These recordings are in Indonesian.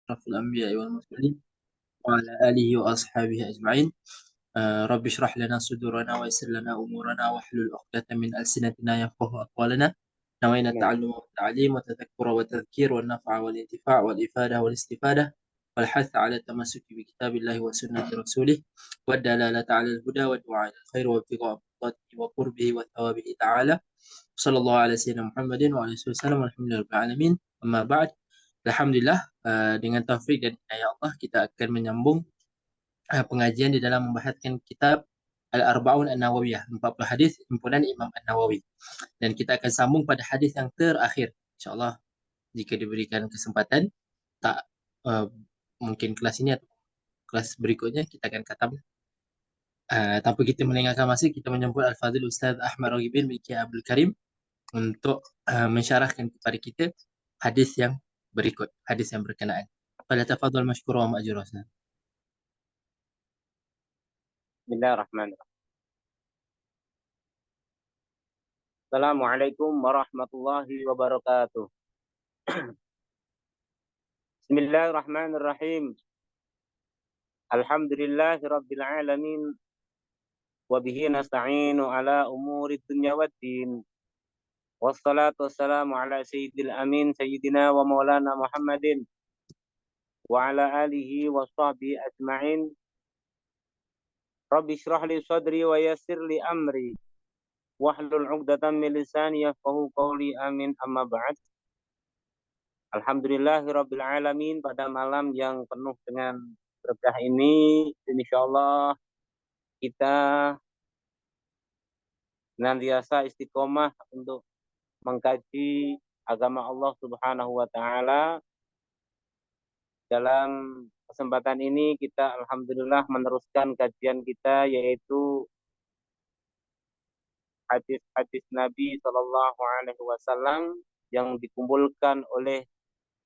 أشرف الأنبياء والمرسلين وعلى آله وأصحابه أجمعين. رب اشرح لنا صدورنا ويسر لنا أمورنا واحلل عقدة من ألسنتنا يفقه أقوالنا. نوينا نعم. التعلم والتعليم والتذكر والتذكير والنفع والانتفاع والإفادة والاستفادة والحث على التمسك بكتاب الله وسنة رسوله والدلالة على الهدى والدعاء إلى الخير وابتغاء مرضاته وقربه وثوابه تعالى. صلى الله على سيدنا Muhammad wa alihi wasallam alhamdulillah alamin. Amma ba'd. Alhamdulillah, dengan taufik dan hidayah Allah kita akan menyambung pengajian di dalam membahaskan kitab Al-Arba'un An-Nawawiyah, 40 hadis himpunan Imam An-Nawawi. Dan kita akan sambung pada hadis yang terakhir. InsyaAllah jika diberikan kesempatan, tak mungkin kelas ini atau kelas berikutnya kita akan khatam. Tanpa kita melengahkan masa, kita menyambut Al-Fadhil Ustaz Ahmad Raghibin bin Kiai Abdul Karim untuk mensyarahkan kepada kita hadis yang berikut, hadis yang berkenaan. Fala tafadhal mashkura wa ma'jura. Bismillahirrahmanirrahim. Assalamualaikum warahmatullahi wabarakatuh. Bismillahirrahmanirrahim. Alhamdulillahi rabbil alamin. Wa bihi nasta'inu ala umuri dunya waddin. Wassalatu wassalamu ala sayyidil amin sayyidina wa maulana Muhammadin wa ala alihi wa sahbihi ajma'in. Rabbi shrah li sadri wa yassir li amri wahlul 'uqdatam min lisani yafqahu qawli. Amin. Amma ba'd. Alhamdulillahirabbil alamin, pada malam yang penuh dengan berkah ini insyaallah kita senantiasa istiqomah untuk mengkaji agama Allah Subhanahu wa taala. Dalam kesempatan ini kita alhamdulillah meneruskan kajian kita, yaitu hadis-hadis Nabi Shallallahu alaihi wasallam yang dikumpulkan oleh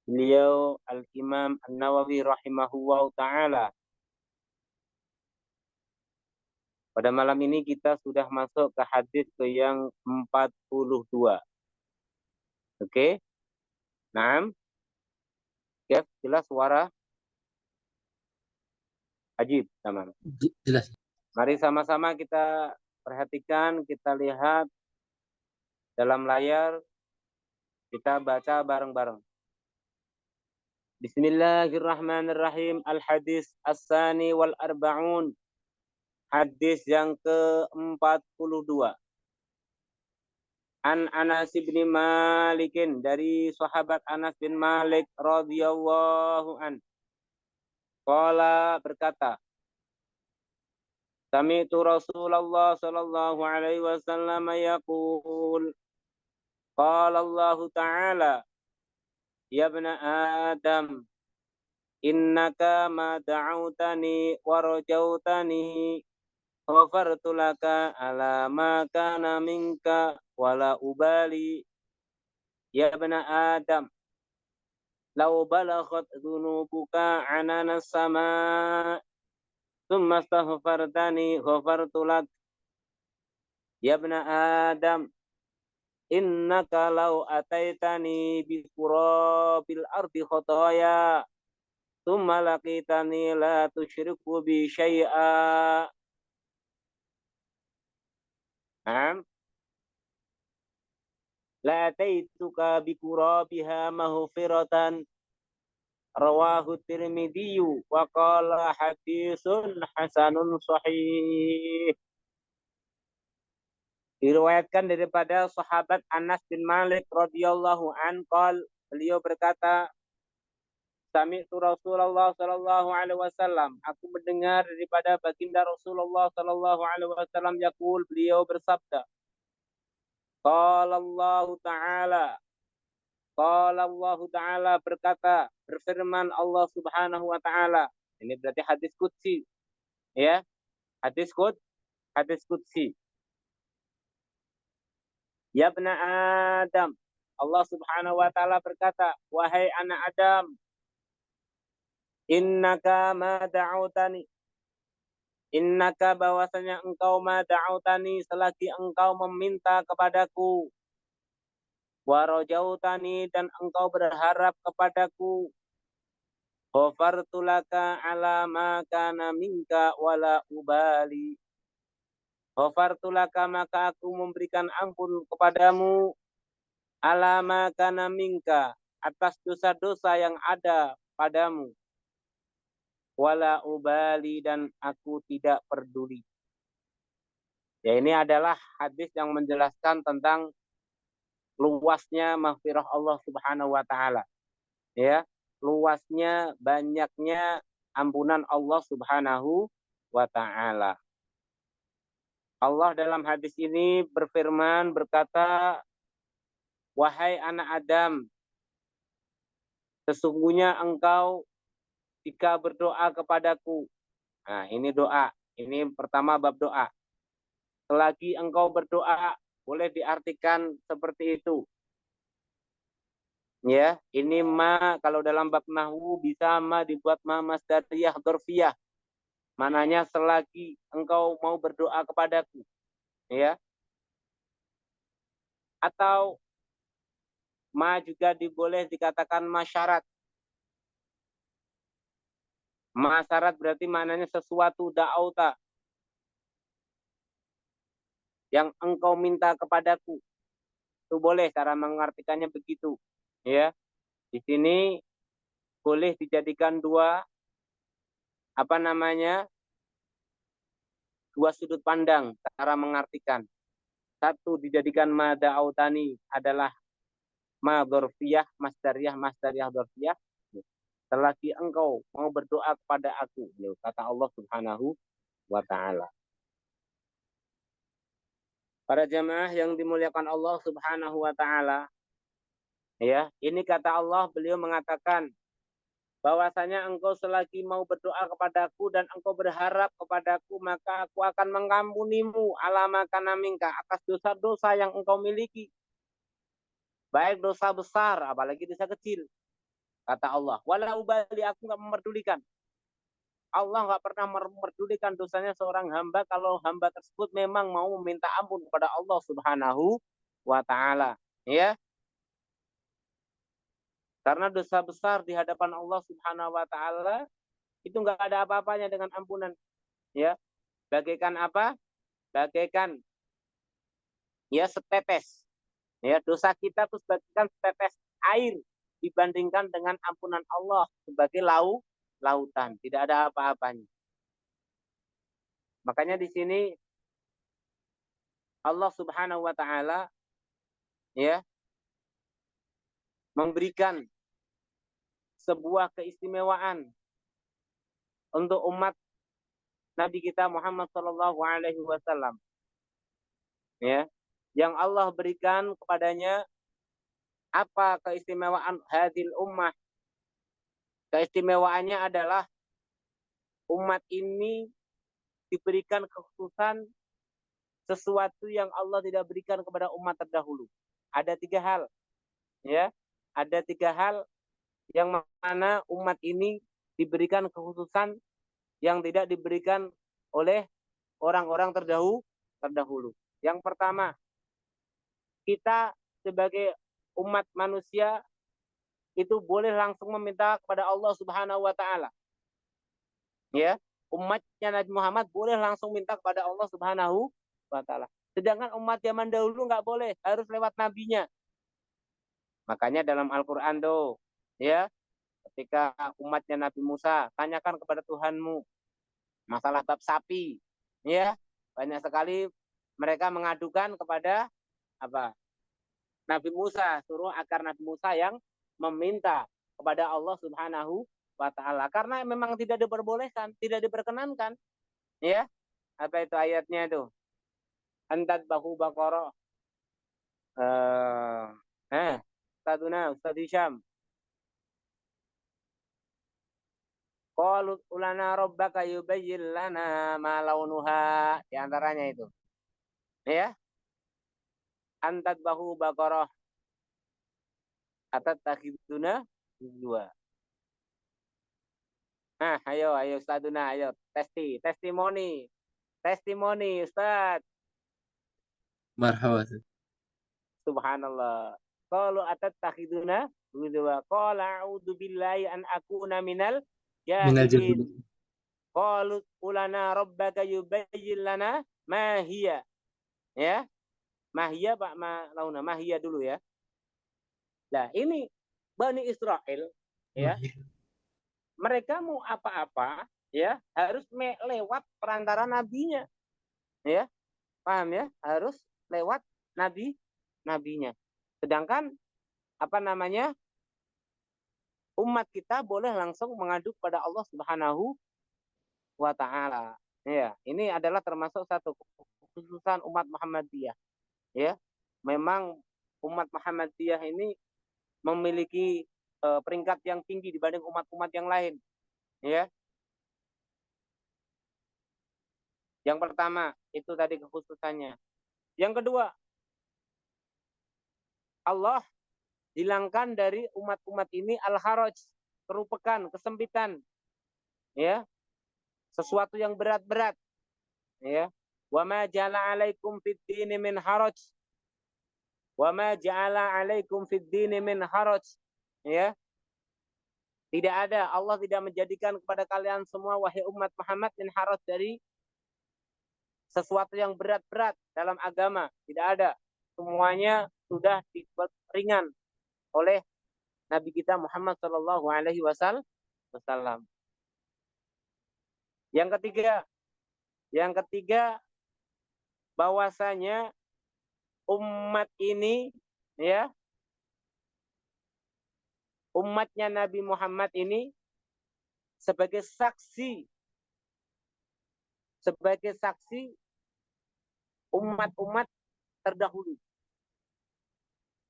beliau Al-Imam An-Nawawi rahimahullah ta'ala. Pada malam ini kita sudah masuk ke hadis ke yang 42. Oke? Naam? Oke, jelas suara? Ajib, tamam. Jelas. Mari sama-sama kita perhatikan, kita lihat dalam layar, kita baca bareng-bareng. Bismillahirrahmanirrahim. Al-hadis as-sani wal arba'un. Hadis yang ke-42. An Anas bin Malikin, dari sahabat Anas bin Malik radhiyallahu an. Qala, berkata, Sami'tu Rasulullah sallallahu alaihi wasallam yaqul, qala Allah ta'ala, ya ibna Adam, innaka ma da'autani wa rajautani ghafartu laka ala ma kana minka wala ubali. Ya ibna Adam, law balaghat dhunubuka anana sama thumma astaghfartani ghafartu lak. Ya ibna Adam, innaka law ataitani bi qurabil ardi khataya thumma laqitani la tusyriku bi syai'a. La ataituka bi qurabiha maghfiratan. Rawahu Tirmidzi wa qala hadisun hasanun sahih. Diriwayatkan daripada sahabat Anas bin Malik radhiyallahu an, beliau berkata, Sami'tu Rasulullah sallallahu alaihi wasallam, aku mendengar daripada baginda Rasulullah sallallahu alaihi wasallam yaqul, beliau bersabda, Qala Allah Ta'ala, berkata, berfirman Allah Subhanahu wa taala. Ini berarti hadis qudsi. Ya, hadis qudsi. Ya ibna Adam, Allah Subhanahu wa taala berkata, wahai anak Adam, innaka ma da'autani, innaka, bahwasanya engkau ma da'autani, selagi engkau meminta kepadaku, wa rajautani, dan engkau berharap kepadaku, Ghafartu laka ala ma kana minka wala ubali. Ghafartu laka, maka aku memberikan ampun kepadamu, ala ma kana minka, atas dosa-dosa yang ada padamu, wala ubali, dan aku tidak peduli. Ya, ini adalah hadis yang menjelaskan tentang luasnya maghfirah Allah Subhanahu wa taala. Ya, luasnya, banyaknya ampunan Allah Subhanahu wa taala. Allah dalam hadis ini berfirman, berkata, wahai anak Adam, sesungguhnya engkau jika berdoa kepadaku. Nah, ini doa. Ini pertama bab doa. Selagi engkau berdoa, boleh diartikan seperti itu. Ya, ini ma kalau dalam bab nahwu bisa ma dibuat ma masdariyah dzarfiyah. Mananya selagi engkau mau berdoa kepadaku. Ya. Atau ma juga boleh dikatakan masyarat. Masyarat berarti maknanya sesuatu da'auta yang engkau minta kepadaku. Itu boleh cara mengartikannya begitu. Ya. Di sini boleh dijadikan dua sudut pandang cara mengartikan. Satu dijadikan ma da'autani adalah ma dzarfiyah, masdariyah dzarfiyah. Selagi engkau mau berdoa kepada aku, kata Allah Subhanahu wa taala. Para jamaah yang dimuliakan Allah Subhanahu wa taala, ya, ini kata Allah, beliau mengatakan bahwasanya engkau selagi mau berdoa kepadaku dan engkau berharap kepadaku, maka aku akan mengampunimu alama kana minka, atas dosa-dosa yang engkau miliki. Baik dosa besar, apalagi dosa kecil. Kata Allah, wala ubali, aku nggak memperdulikan. Allah nggak pernah memperdulikan dosanya seorang hamba kalau hamba tersebut memang mau meminta ampun kepada Allah Subhanahu wa taala. Ya. Karena dosa besar di hadapan Allah Subhanahu wa taala itu nggak ada apa-apanya dengan ampunan. Ya. Bagaikan apa? Bagaikan ya setetes. Ya, dosa kita itu bagaikan setetes air dibandingkan dengan ampunan Allah sebagai lautan, tidak ada apa-apanya. Makanya di sini Allah Subhanahu wa taala ya memberikan sebuah keistimewaan untuk umat Nabi kita Muhammad sallallahu alaihi wasallam. Ya, yang Allah berikan kepadanya apa keistimewaan hadil ummah? Keistimewaannya adalah umat ini diberikan kekhususan sesuatu yang Allah tidak berikan kepada umat terdahulu. Ada 3 hal. Ya. Ada 3 hal yang mana umat ini diberikan kekhususan yang tidak diberikan oleh orang-orang terdahulu. Yang pertama, kita sebagai umat manusia itu boleh langsung meminta kepada Allah Subhanahu wa taala. Ya, umatnya Nabi Muhammad boleh langsung minta kepada Allah Subhanahu wa taala. Sedangkan umat zaman dahulu nggak boleh, harus lewat nabinya. Makanya dalam Al-Qur'an tuh, ya, ketika umatnya Nabi Musa, tanyakan kepada Tuhanmu masalah bab sapi. Ya, banyak sekali mereka mengadukan kepada apa? Nabi Musa, suruh agar Nabi Musa yang meminta kepada Allah Subhanahu wa taala, karena memang tidak diperbolehkan, tidak diperkenankan. Ya. Apa itu ayatnya itu? Antat bahu baqarah. Ustaz Hisham. Qalu ulana rabbaka yubayyin lana ma launuha, di antaranya itu. Ya. Antat bahu baqarah. Atat takhiduna dua. Nah, ayo Ustazuna, ayo testimoni Ustaz. Marhaba. Subhanallah. Qalu atat takhiduna Begitu wa qala a'udzu billahi an akuna minal Minal jahilin. jahilin. Qalu ulana rabbaka yubayyin lana ma hiya. Ya, mahia Pak Launa, mahia dulu ya. Nah, ini Bani Israel ya, mereka mau apa-apa ya harus lewat perantara nabinya. Ya, paham ya? Harus lewat nabinya. Sedangkan apa namanya? Umat kita boleh langsung mengadu pada Allah Subhanahu wa taala. Ya, ini adalah termasuk satu kekhususan umat Muhammadiyah. Ya, memang umat Muhammadiyah ini memiliki peringkat yang tinggi dibanding umat-umat yang lain. Ya, yang pertama itu tadi kekhususannya. Yang kedua, Allah hilangkan dari umat-umat ini al-haraj, kerupekan, kesempitan, ya, sesuatu yang berat-berat, ya. Wa ma ja'ala 'alaikum fid dini min haraj. Wa ma ja'ala 'alaikum fid dini min haraj. Ya. Tidak ada, Allah tidak menjadikan kepada kalian semua wahai umat Muhammad min haraj dari sesuatu yang berat-berat dalam agama, tidak ada. Semuanya sudah dibuat ringan oleh Nabi kita Muhammad Shallallahu Alaihi Wasallam. Yang ketiga bahwasanya umat ini ya, umatnya Nabi Muhammad ini sebagai saksi umat-umat terdahulu.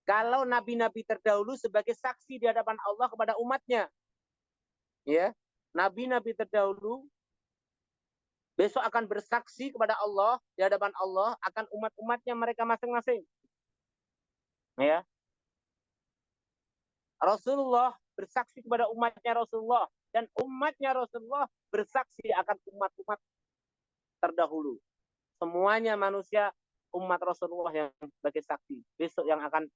Kalau nabi-nabi terdahulu sebagai saksi di hadapan Allah kepada umatnya, ya, nabi-nabi terdahulu besok akan bersaksi kepada Allah di hadapan Allah akan umat-umatnya mereka masing-masing. Ya. Rasulullah bersaksi kepada umatnya Rasulullah dan umatnya Rasulullah bersaksi akan umat-umat terdahulu. Semuanya manusia umat Rasulullah yang sebagai saksi besok yang akan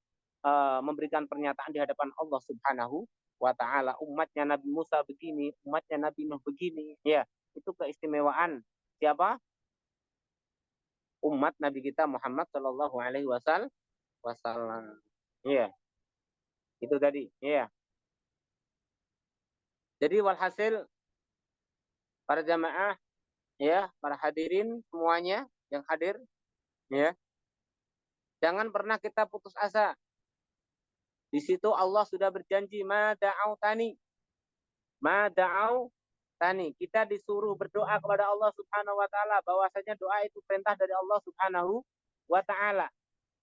memberikan pernyataan di hadapan Allah Subhanahu wa taala. Umatnya Nabi Musa begini, umatnya Nabi Nuh begini, ya. Itu keistimewaan siapa? Umat Nabi kita Muhammad Shallallahu Alaihi Wasallam. Iya, itu tadi. Iya. Jadi walhasil para jamaah, ya, para hadirin semuanya yang hadir, ya, jangan pernah kita putus asa. Di situ Allah sudah berjanji, ma da'autani. Kita disuruh berdoa kepada Allah Subhanahu wa taala, bahwasanya doa itu perintah dari Allah Subhanahu wa taala.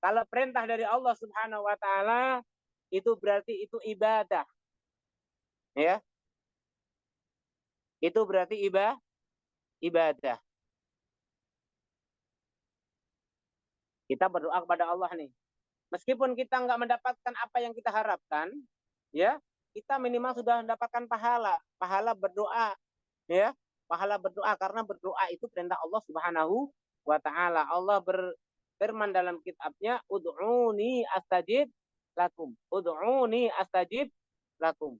Kalau perintah dari Allah Subhanahu wa taala itu berarti itu ibadah. Ya. Itu berarti ibadah. Kita berdoa kepada Allah nih. Meskipun kita nggak mendapatkan apa yang kita harapkan, ya, kita minimal sudah mendapatkan pahala berdoa, ya, pahala berdoa karena berdoa itu perintah Allah Subhanahu wa taala. Allah berfirman dalam kitabnya, ud'uni astajib lakum. Ud'uni astajib lakum.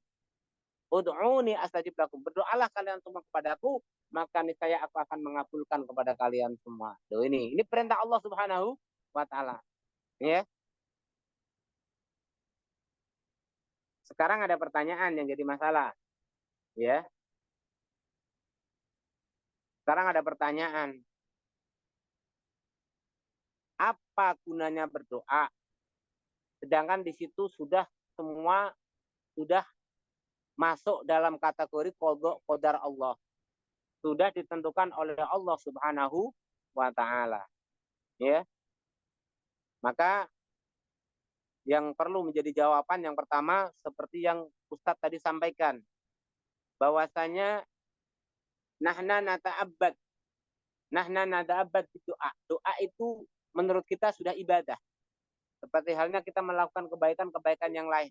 Ud'uni astajib lakum. Berdoalah kalian semua kepadaku, maka niscaya aku akan mengabulkan kepada kalian semua. Tuh, ini perintah Allah Subhanahu wa taala. Ya. Sekarang ada pertanyaan yang jadi masalah. Ya. Sekarang ada pertanyaan. Apa gunanya berdoa? Sedangkan di situ sudah semua sudah masuk dalam kategori qadar Allah. Sudah ditentukan oleh Allah Subhanahu wa taala. Ya. Maka yang perlu menjadi jawaban yang pertama seperti yang Ustadz tadi sampaikan, bahwasanya nahna nata'abbad doa. Doa itu menurut kita sudah ibadah. Seperti halnya kita melakukan kebaikan-kebaikan yang lain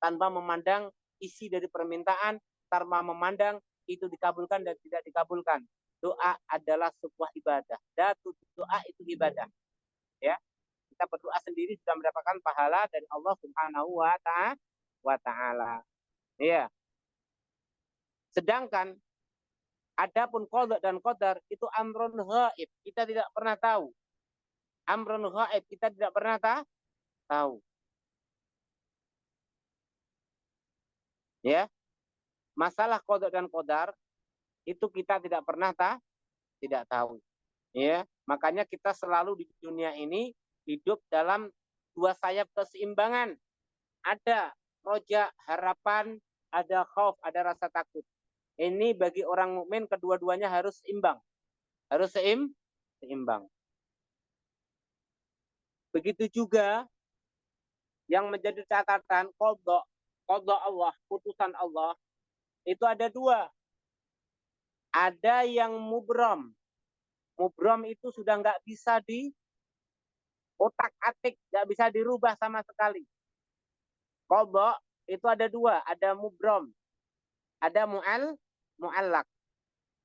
tanpa memandang isi dari permintaan, tanpa memandang itu dikabulkan dan tidak dikabulkan. Doa adalah sebuah ibadah. Doa itu ibadah. Ya. Kita berdoa sendiri sudah mendapatkan pahala dari Allah Subhanahu wa wa ta'ala. Ya. Sedangkan adapun qada dan qadar itu amrun ghaib, kita tidak pernah tahu. Amrun ghaib, kita tidak pernah tahu. Ya. Masalah qada dan qadar itu kita tidak pernah tidak tahu. Ya, makanya kita selalu di dunia ini hidup dalam dua sayap keseimbangan. Ada roja, harapan, ada khauf, ada rasa takut. Ini bagi orang mukmin kedua-duanya harus imbang. Harus seimbang. Begitu juga yang menjadi catatan qada Allah, putusan Allah, itu ada dua. Ada yang mubram. Mubram itu sudah nggak bisa di otak-atik, nggak bisa dirubah sama sekali. Qada itu ada dua, ada mubram, ada mu'allak.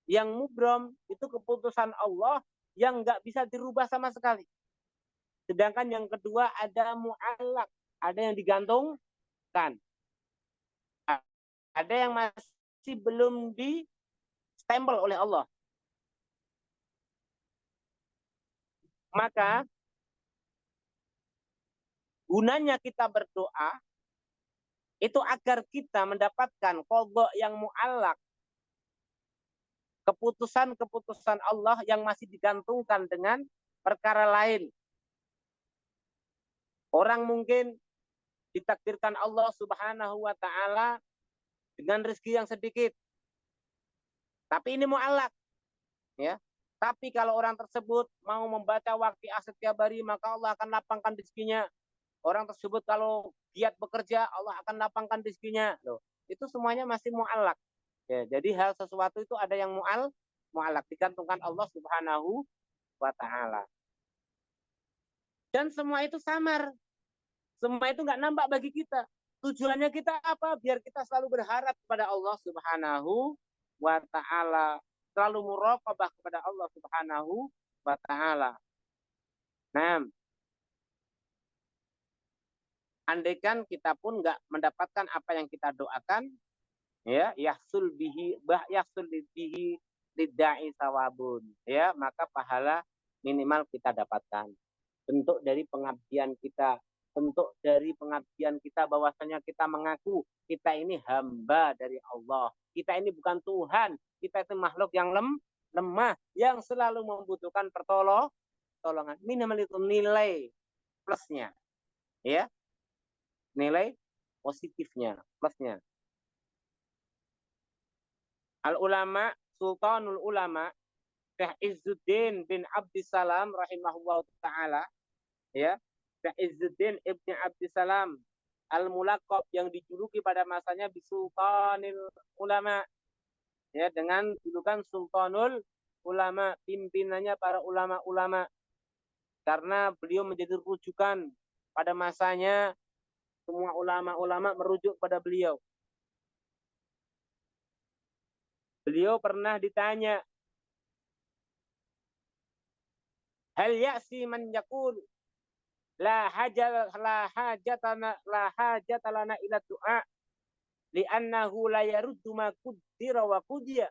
Yang mubram itu keputusan Allah yang nggak bisa dirubah sama sekali. Sedangkan yang kedua ada mu'allak, ada yang digantungkan. Ada yang masih belum di stempel oleh Allah. Maka gunanya kita berdoa itu agar kita mendapatkan qada yang mu'allak, keputusan-keputusan Allah yang masih digantungkan dengan perkara lain. Orang mungkin ditakdirkan Allah Subhanahu wa ta'ala dengan rezeki yang sedikit. Tapi ini mu'allak, ya. Tapi kalau orang tersebut mau membaca waqiah setiap hari, maka Allah akan lapangkan rezekinya. Orang tersebut kalau giat bekerja, Allah akan lapangkan rezekinya. Loh, itu semuanya masih mu'allak. Ya, jadi hal sesuatu itu ada yang mu'allak, digantungkan Allah Subhanahu wa ta'ala. Dan semua itu samar. Semua itu nggak nampak bagi kita. Tujuannya kita apa? Biar kita selalu berharap kepada Allah Subhanahu wa ta'ala. Selalu muraqabah kepada Allah Subhanahu wa ta'ala. Nah, andaikan kita pun nggak mendapatkan apa yang kita doakan, ya, yahsul bihi lidda'i sawabun, ya, maka pahala minimal kita dapatkan. Bentuk dari pengabdian kita, bentuk dari pengabdian kita bahwasanya kita mengaku kita ini hamba dari Allah. Kita ini bukan Tuhan, kita itu makhluk yang lemah yang selalu membutuhkan pertolongan. Minimal itu nilai plusnya, ya, nilai positifnya, plusnya. Al ulama, Sultanul Ulama, Syekh Izzuddin bin Abdissalam rahimahullah taala, ya, Syekh Izzuddin ibn Abdissalam al-mulaqab yang dijuluki pada masanya Bisultanil Ulama, ya, dengan julukan Sultanul Ulama, pimpinannya para ulama-ulama, karena beliau menjadi rujukan pada masanya. Semua ulama-ulama merujuk pada beliau. Beliau pernah ditanya, hal ya'si man yaqul la hajatana ila du'a li'annahu la yaruddu ma qaddara wa qudiya.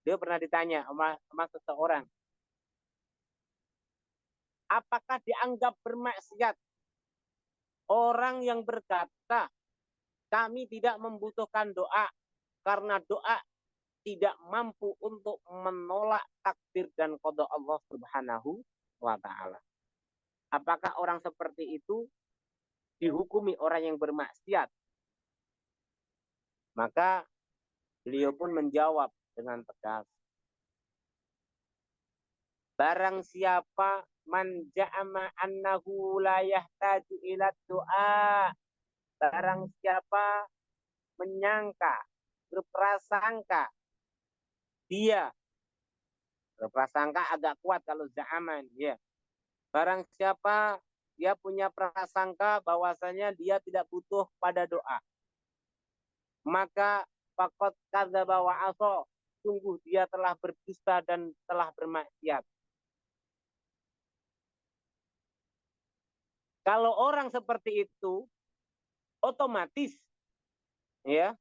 Dia pernah ditanya sama seseorang, apakah dianggap bermaksiat orang yang berkata kami tidak membutuhkan doa karena doa tidak mampu untuk menolak takdir dan qada Allah Subhanahu wa ta'ala. Apakah orang seperti itu dihukumi orang yang bermaksiat? Maka beliau pun menjawab dengan tegas, barang siapa man ja'ama annahu la yahtaju ila doa, barang siapa menyangka, berprasangka, dia berprasangka agak kuat kalau za'aman, ya. Barang siapa dia punya prasangka bahwasanya dia tidak butuh pada doa, maka faqad kadzdzaba wa asa, sungguh dia telah berdusta dan telah bermaksiat. Kalau orang seperti itu, otomatis Ya,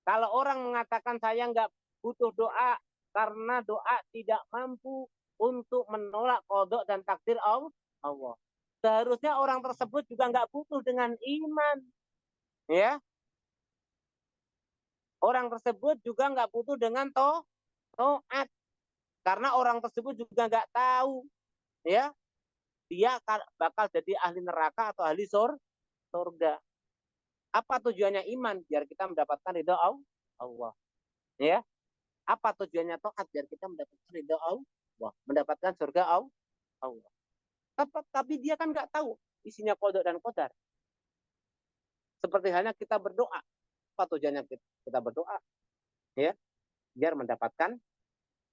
kalau orang mengatakan saya nggak butuh doa karena doa tidak mampu untuk menolak qada dan takdir Allah. Seharusnya orang tersebut juga nggak butuh dengan iman. Ya, orang tersebut juga nggak butuh dengan taat. Karena orang tersebut juga nggak tahu, ya, dia bakal jadi ahli neraka atau ahli surga. Apa tujuannya iman? Biar kita mendapatkan ridha Allah. Ya. Apa tujuannya taat? Biar kita mendapatkan ridha Allah, mendapatkan surga Allah. Tapi dia kan nggak tahu isinya qada dan qadar. Seperti halnya kita berdoa. Apa tujuannya kita berdoa? Ya, biar mendapatkan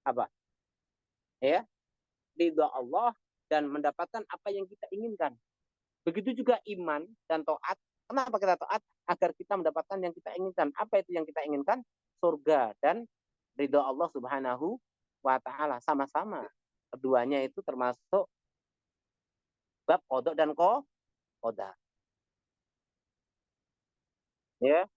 apa? Ya, ridha Allah dan mendapatkan apa yang kita inginkan. Begitu juga iman dan taat. Kenapa kita taat? Agar kita mendapatkan yang kita inginkan. Apa itu yang kita inginkan? Surga dan ridha Allah Subhanahu wa taala. Sama-sama. Keduanya itu termasuk bab qada dan qadar. Ya.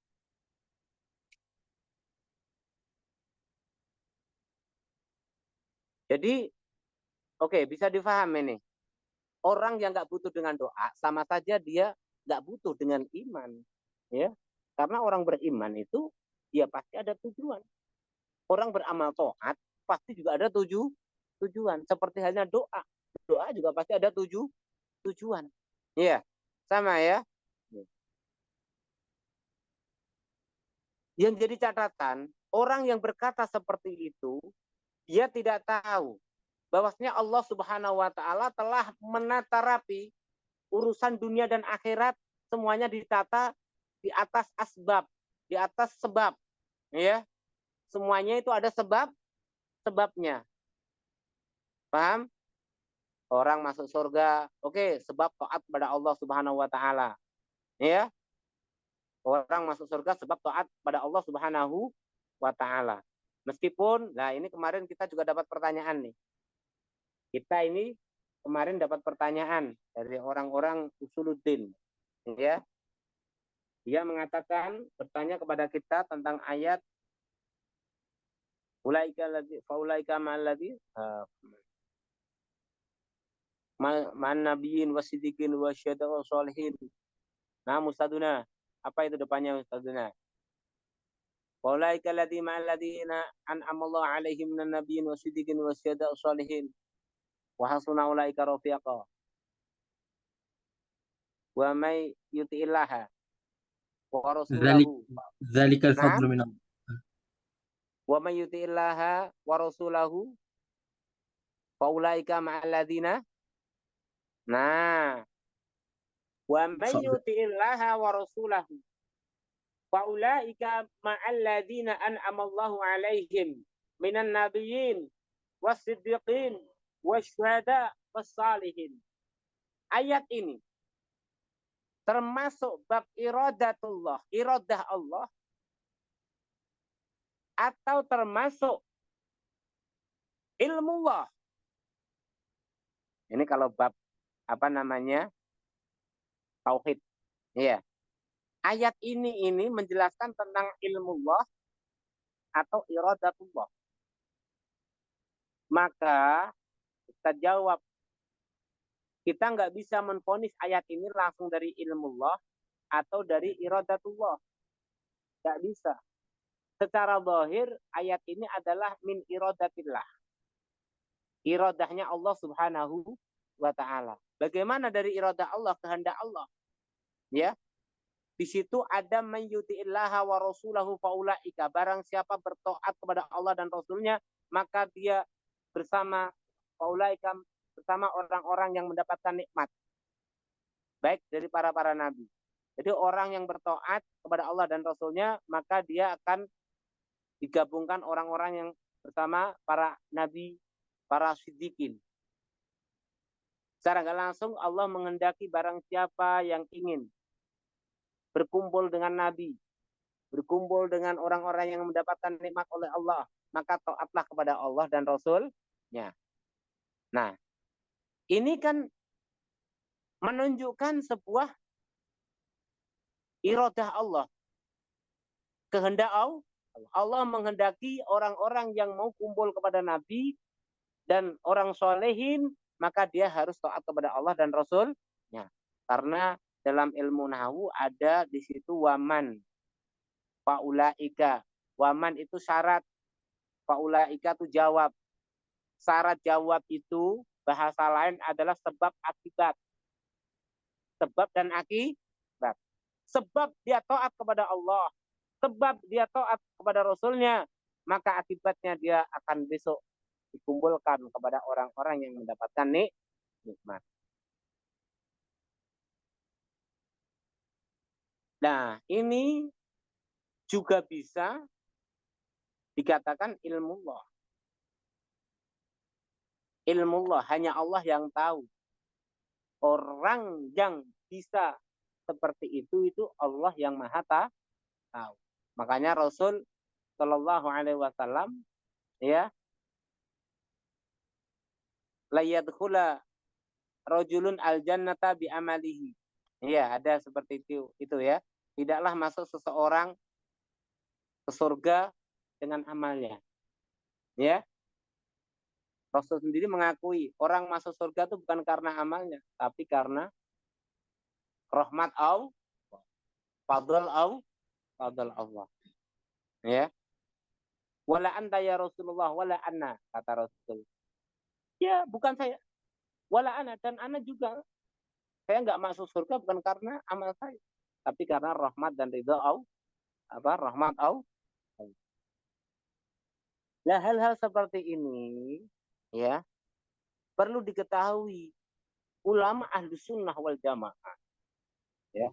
Jadi, oke, bisa difahami nih. Orang yang nggak butuh dengan doa, sama saja dia nggak butuh dengan iman. Ya. Karena orang beriman itu, dia pasti ada tujuan. Orang beramal taat, pasti juga ada tujuan. Seperti halnya doa. Doa juga pasti ada tujuan. Iya, sama ya. Yang jadi catatan, orang yang berkata seperti itu, dia tidak tahu bahwasanya Allah Subhanahu wa taala telah menata rapi urusan dunia dan akhirat, semuanya ditata di atas asbab, di atas sebab, ya. Semuanya itu ada sebabnya. Paham? Orang masuk surga, oke, sebab taat pada Allah Subhanahu wa taala. Ya. Orang masuk surga sebab taat pada Allah Subhanahu wa taala. Meskipun, nah ini kemarin kita juga dapat pertanyaan nih. Kita ini kemarin dapat pertanyaan dari orang-orang usuluddin, ya. Dia mengatakan, bertanya kepada kita tentang ayat ulaika ladzi faulaika ma'alladzi man nabiyyin wasiddiqin wasyhada'a sholihin. Nah, Ustadzuna, apa itu depannya Ustadzuna? Faulaika ladzi ma'alladzina an'amallahu 'alaihim minan nabiyyin wasiddiqin wasyhada'a sholihin. Wa hasuna ulaika rafiqa. Wa may yuti'illaha wa ذلك rasulahu. ذلك Nah, الفضل من الله. wa may yuti'illaha wa rasulahu faulaika ma'alladzina. Nah, wa may yuti'illaha wa rasulahu faulaika ma'alladzina an'amallahu 'alaihim minan nabiyyin wasiddiqin wasyuhada wassalihin. Ayat ini termasuk bab iradatullah, iradah Allah, atau termasuk ilmullah. Ini kalau bab apa namanya? Tauhid. Ya. Ayat ini menjelaskan tentang ilmullah atau iradatullah. Maka kita jawab, kita nggak bisa menvonis ayat ini langsung dari ilmullah atau dari iradatullah. Nggak bisa. Secara zahir, ayat ini adalah min iradatillah. Iradahnya Allah Subhanahu wa ta'ala. Bagaimana dari iradah Allah, kehendak Allah? Ya. Di situ ada mayyuti'illaha wa rasulahu faulaika. Barang siapa bertaat kepada Allah dan Rasulnya, maka dia bersama faulaika, bersama orang-orang yang mendapatkan nikmat. Baik dari para nabi. Jadi orang yang bertaat kepada Allah dan Rasulnya, maka dia akan digabungkan orang-orang yang bersama para nabi, para siddiqin. Secara nggak langsung Allah menghendaki barang siapa yang ingin berkumpul dengan nabi, berkumpul dengan orang-orang yang mendapatkan nikmat oleh Allah, maka taatlah kepada Allah dan Rasul-Nya. Nah, ini kan menunjukkan sebuah iradah Allah. kehendak Allah. Allah menghendaki orang-orang yang mau kumpul kepada Nabi dan orang solehin, maka dia harus taat kepada Allah dan Rasul-Nya. Karena dalam ilmu nahwu ada di situ waman, faulaika. Waman itu syarat, faulaika itu jawab. Syarat jawab itu bahasa lain adalah sebab akibat. Sebab dan akibat. Sebab dia taat kepada Allah, sebab dia taat kepada Rasulnya, maka akibatnya dia akan besok dikumpulkan kepada orang-orang yang mendapatkan nikmat. Nah, ini juga bisa dikatakan ilmu Allah. Ilmu Allah, hanya Allah yang tahu. Orang yang bisa seperti itu Allah yang maha tahu. Makanya Rasul Shallallahu Alaihi Wasallam ya, la yadkhula rajulun al jannata bi amalihi. Iya, ada seperti itu ya. Tidaklah masuk seseorang ke surga dengan amalnya. Ya. Rasul sendiri mengakui orang masuk surga itu bukan karena amalnya, tapi karena rahmat Allah, fadl Allah. Ya. Wala anta ya Rasulullah, wala anna, kata Rasul. Ya, bukan saya. Wala ana, dan ana juga. Saya nggak masuk surga bukan karena amal saya, tapi karena rahmat dan ridha Allah. Rahmat Allah. Nah, hal-hal seperti ini ya perlu diketahui ulama ahlu sunnah wal jamaah ya,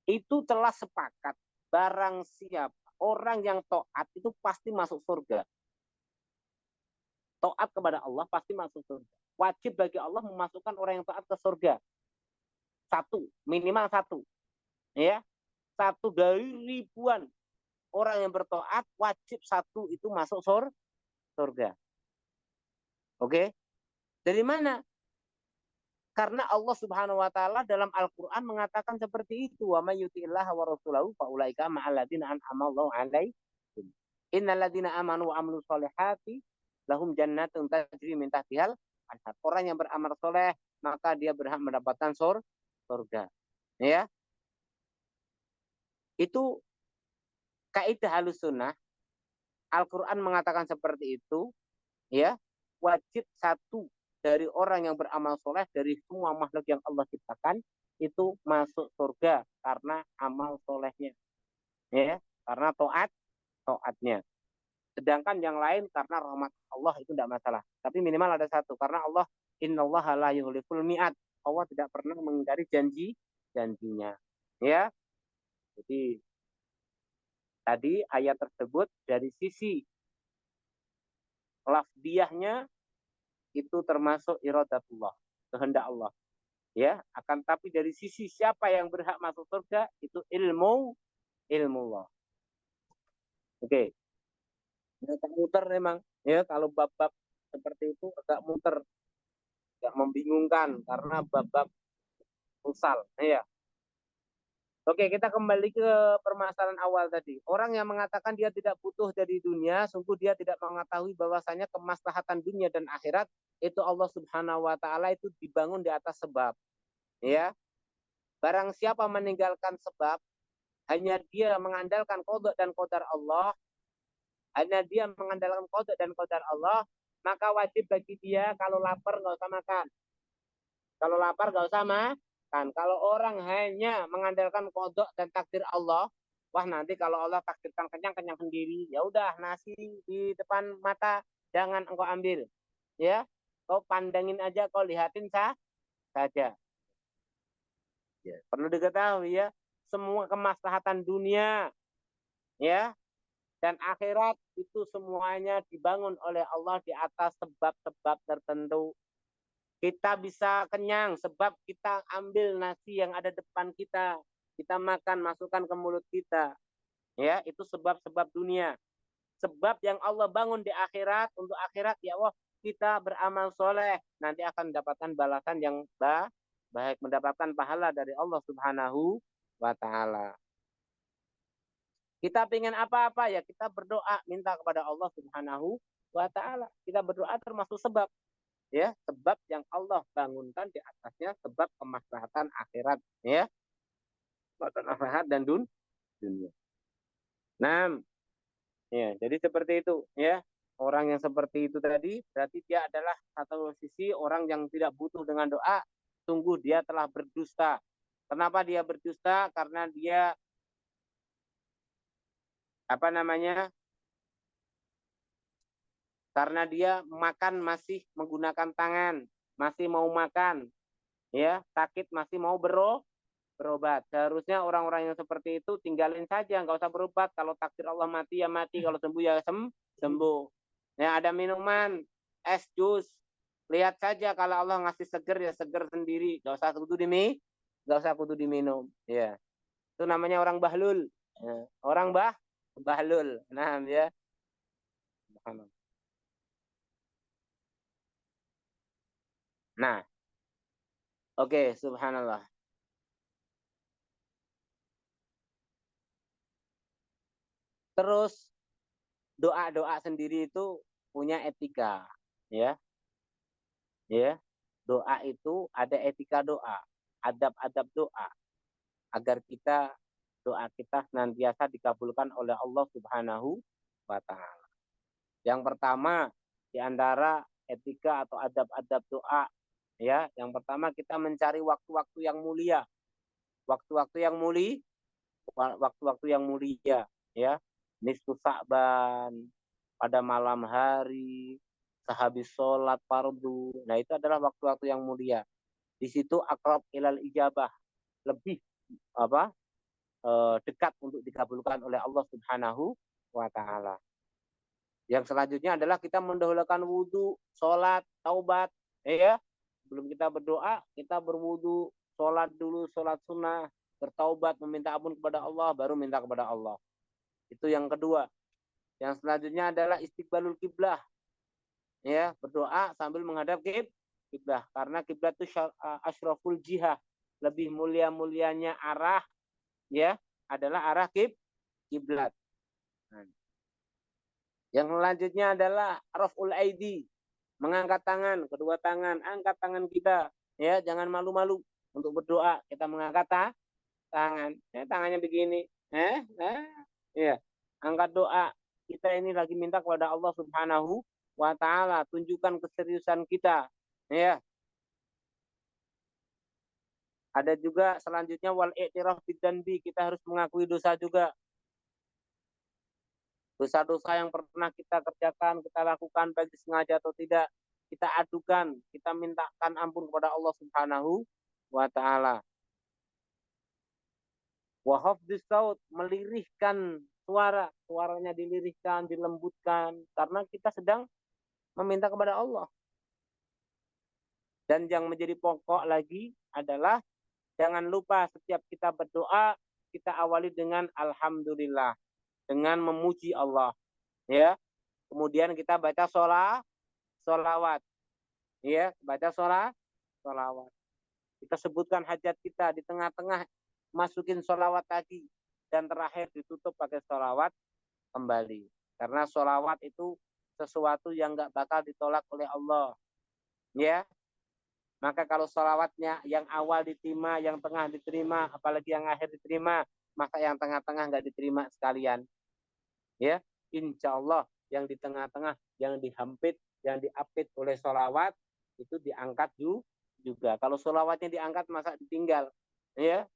itu telah sepakat barang siapa orang yang taat itu pasti masuk surga. Taat kepada Allah pasti masuk surga. Wajib bagi Allah memasukkan orang yang taat ke surga. Minimal satu. Ya. Satu dari ribuan orang yang bertaat, wajib satu itu masuk surga. Oke? Dari mana? Karena Allah Subhanahu wa taala dalam Al-Qur'an mengatakan seperti itu, wa may yuti'illah wa rasulahu fa ulaika ma'al ladzina an'ama Allahu 'alaihim. Innal ladzina amanu wa 'amilus solihati lahum jannatun tajri min tahtihal anhar. Orang yang beramal soleh maka dia berhak mendapatkan surga. Ya. Itu kaidah halus sunnah. Al-Qur'an mengatakan seperti itu, ya. Wajib satu dari orang yang beramal soleh dari semua makhluk yang Allah ciptakan itu masuk surga karena amal solehnya, ya, karena taatnya. Sedangkan yang lain karena rahmat Allah itu tidak masalah. Tapi minimal ada satu, karena Allah innallaha la yukhliful mi'ad. Allah tidak pernah mengingkari janjinya. Ya. Jadi tadi ayat tersebut dari sisi lafdiyahnya itu termasuk iradatullah, kehendak Allah. Ya, akan tapi dari sisi siapa yang berhak masuk surga itu ilmu Allah. Oke. Agak muter memang ya, kalau bab-bab seperti itu agak muter, agak membingungkan karena bab-bab usal ya. Oke, kita kembali ke permasalahan awal tadi. Orang yang mengatakan dia tidak butuh dari dunia, sungguh dia tidak mengetahui bahwasanya kemaslahatan dunia dan akhirat itu Allah Subhanahu wa taala itu dibangun di atas sebab. Ya. Barang siapa meninggalkan sebab, hanya dia mengandalkan qada dan qadar Allah, hanya dia mengandalkan qada dan qadar Allah, maka wajib bagi dia kalau lapar nggak usah makan. Kalau lapar nggak usah makan. Kalau orang hanya mengandalkan kodok dan takdir Allah, wah nanti kalau Allah takdirkan kenyang sendiri, ya udah nasi di depan mata jangan engkau ambil, ya, kau pandangin aja, kau lihatin saja. Ya, perlu diketahui ya, semua kemaslahatan dunia, ya, dan akhirat itu semuanya dibangun oleh Allah di atas sebab-sebab tertentu. Kita bisa kenyang sebab kita ambil nasi yang ada depan kita, kita makan, masukkan ke mulut kita. Ya, itu sebab-sebab dunia. Sebab yang Allah bangun di akhirat, untuk akhirat ya Allah, kita beramal soleh, nanti akan mendapatkan balasan yang baik, mendapatkan pahala dari Allah Subhanahu wa taala. Kita pengen apa-apa ya kita berdoa, minta kepada Allah Subhanahu wa taala. Kita berdoa termasuk sebab, ya, sebab yang Allah bangunkan di atasnya sebab kemaslahatan akhirat, ya. Kemaslahatan akhirat dan dunia. Nah, ya, jadi seperti itu, ya. Orang yang seperti itu tadi berarti dia adalah satu sisi orang yang tidak butuh dengan doa, sungguh dia telah berdusta. Kenapa dia berdusta? Karena dia apa namanya? Karena dia makan masih menggunakan tangan, masih mau makan, ya, sakit masih mau berobat. Seharusnya orang-orang yang seperti itu tinggalin saja, nggak usah berobat. Kalau takdir Allah mati ya mati, kalau sembuh ya sembuh. Ya, ada minuman, es jus, lihat saja kalau Allah ngasih seger ya seger sendiri, nggak usah kudu diminum. Ya, itu namanya orang bahlul. Ya. Orang bahlul. Nah, ya. Nah, oke, subhanallah. Terus doa-doa sendiri itu punya etika, ya, ya. Doa itu ada etika doa, adab-adab doa, agar doa kita senantiasa dikabulkan oleh Allah Subhanahu wa taala. Yang pertama di antara etika atau adab-adab doa, ya, yang pertama kita mencari waktu-waktu yang mulia, waktu-waktu yang mulia, waktu-waktu yang mulia, ya, nisfu Sa'ban, pada malam hari, sehabis sholat fardu. Nah, itu adalah waktu-waktu yang mulia. Di situ akrab ilal ijabah, lebih apa dekat untuk dikabulkan oleh Allah Subhanahu wa taala. Yang selanjutnya adalah kita mendahulukan wudhu, sholat, taubat, ya. Sebelum kita berdoa, kita berwudhu, sholat dulu, sholat sunnah, bertaubat, meminta ampun kepada Allah, baru minta kepada Allah. Itu yang kedua. Yang selanjutnya adalah istiqbalul kiblah, ya, berdoa sambil menghadap kiblah, karena kiblat itu asyraful jihah, lebih mulia-mulianya arah, ya, adalah arah kiblat. Nah, yang selanjutnya adalah raf'ul aidi, mengangkat tangan, kedua tangan, angkat tangan kita, ya, jangan malu-malu untuk berdoa. Kita mengangkat tangan, ya, tangannya begini, ya, angkat doa. Kita ini lagi minta kepada Allah Subhanahu wa taala, tunjukkan keseriusan kita, ya. Ada juga selanjutnya wal i'tiraf bidzanbi, kita harus mengakui dosa juga. Dosa-dosa yang pernah kita kerjakan, kita lakukan baik sengaja atau tidak, kita adukan, kita mintakan ampun kepada Allah Subhanahu wa taala. Wa hafdhis saut, melirihkan suaranya dilirihkan, dilembutkan, karena kita sedang meminta kepada Allah. Dan yang menjadi pokok lagi adalah jangan lupa setiap kita berdoa, kita awali dengan alhamdulillah, dengan memuji Allah, ya. Kemudian kita baca sholawat, ya, baca sholawat. Kita sebutkan hajat kita di tengah-tengah, masukin sholawat tadi, dan terakhir ditutup pakai sholawat kembali. Karena sholawat itu sesuatu yang nggak bakal ditolak oleh Allah, ya. Maka kalau sholawatnya yang awal diterima, yang tengah diterima, apalagi yang akhir diterima, maka yang tengah-tengah nggak diterima sekalian, ya. Insya Allah yang di tengah-tengah, yang dihampit, yang diapit oleh sholawat itu diangkat juga. Kalau sholawatnya diangkat masa ditinggal, ya,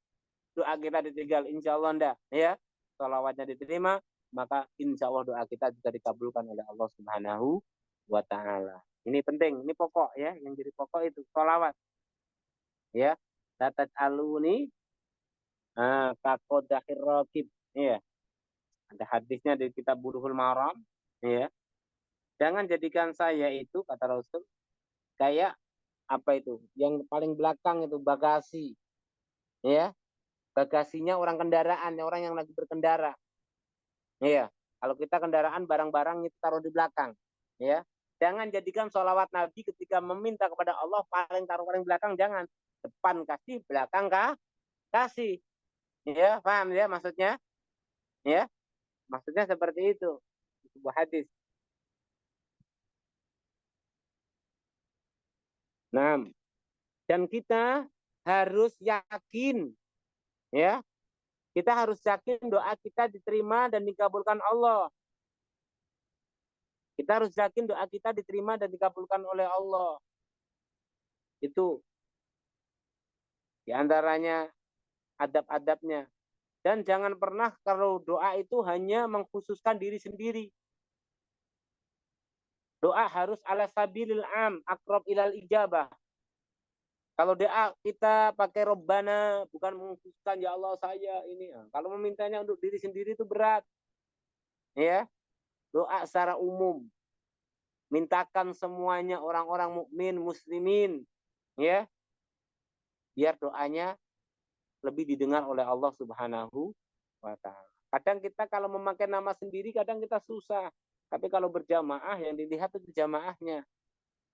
doa kita ditinggal, insya Allah enggak, ya. Sholawatnya diterima, maka insya Allah doa kita juga dikabulkan oleh Allah Subhanahu wa taala. Ini penting, ini pokok, ya, yang jadi pokok itu sholawat, ya. Datat aluni kakodahir rokib, ya. Ada hadisnya di kitab Bulughul Maram, ya. Jangan jadikan saya itu, kata Rasul, kayak apa itu? Yang paling belakang itu bagasi, ya. Bagasinya orang kendaraan, orang yang lagi berkendara, ya. Kalau kita kendaraan barang-barang itu taruh di belakang, ya. Jangan jadikan sholawat Nabi ketika meminta kepada Allah taruh paling belakang, jangan. Depan kasih, belakang kasih, ya. Paham ya maksudnya, ya. Maksudnya seperti itu. Sebuah hadis. Nah, dan kita harus yakin, ya. Kita harus yakin doa kita diterima dan dikabulkan Allah. Kita harus yakin doa kita diterima dan dikabulkan oleh Allah. Itu diantaranya adab-adabnya. Dan jangan pernah kalau doa itu hanya mengkhususkan diri sendiri. Doa harus ala sabilil am, akrab ilal ijabah. Kalau doa kita pakai Robbana, bukan mengkhususkan ya Allah saya ini. Kalau memintanya untuk diri sendiri itu berat. Ya, doa secara umum. Mintakan semuanya orang-orang mukmin, muslimin, ya. Biar doanya lebih didengar oleh Allah Subhanahu wa taala. Kadang kita kalau memakai nama sendiri kadang kita susah. Tapi kalau berjamaah yang dilihat itu jamaahnya.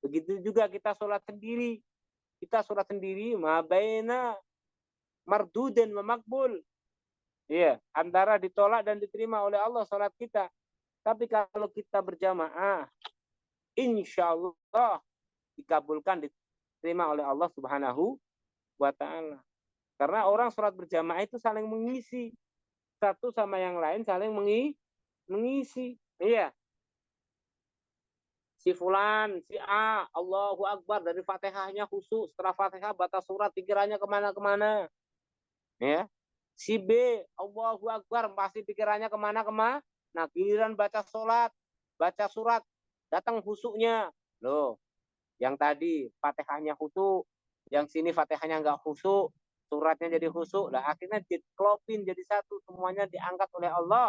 Begitu juga kita sholat sendiri. Kita sholat sendiri mabaina mardudin wa makbul. Iya, antara ditolak dan diterima oleh Allah sholat kita. Tapi kalau kita berjamaah, insya Allah dikabulkan, diterima oleh Allah Subhanahu wa taala. Karena orang sholat berjamaah itu saling mengisi. Satu sama yang lain saling mengisi. Iya. Si fulan, si A, Allahu Akbar dari Fatihahnya khusyuk. Setelah Fatihah baca surat pikirannya kemana-kemana. Ya. Si B, Allahu Akbar pasti pikirannya kemana-kemana. Nah, giliran baca surat, datang khusyuknya. Loh, yang tadi Fatihahnya khusyuk, yang sini Fatihahnya nggak khusyuk, suratnya jadi khusyuk. Nah, akhirnya diklopin jadi satu, semuanya diangkat oleh Allah.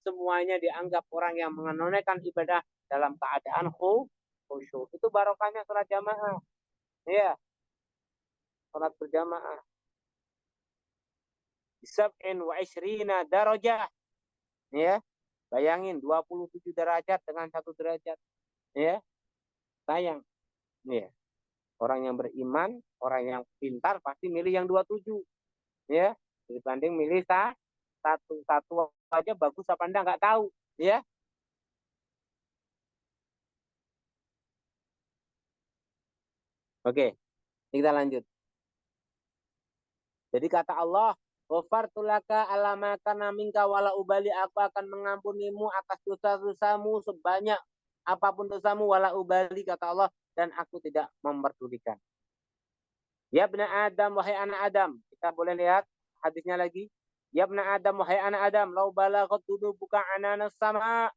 Semuanya dianggap orang yang menunaikan ibadah dalam keadaan khusyuk. Itu barokahnya sholat jamaah. Ya, sholat berjamaah. Sab'in wa isrina darajah. Ya, bayangin 27 derajat dengan 1 derajat. Ya, sayang. Ya, orang yang beriman, orang yang pintar pasti milih yang 27. Ya, dibanding milih satu aja bagus apa enggak nggak tahu. Ya, oke, kita lanjut. Jadi kata Allah, ghafartu laka alama kana minka wala ubali, aku akan mengampunimu atas dosa-dosamu sebanyak apapun dosamu wala ubali, kata Allah, dan aku tidak memperdulikan. Ya bna Adam, wahai anak Adam. Kita boleh lihat hadisnya lagi. Ya bna Adam, wahai anak Adam, lau balaghat dunubuka ananas sama.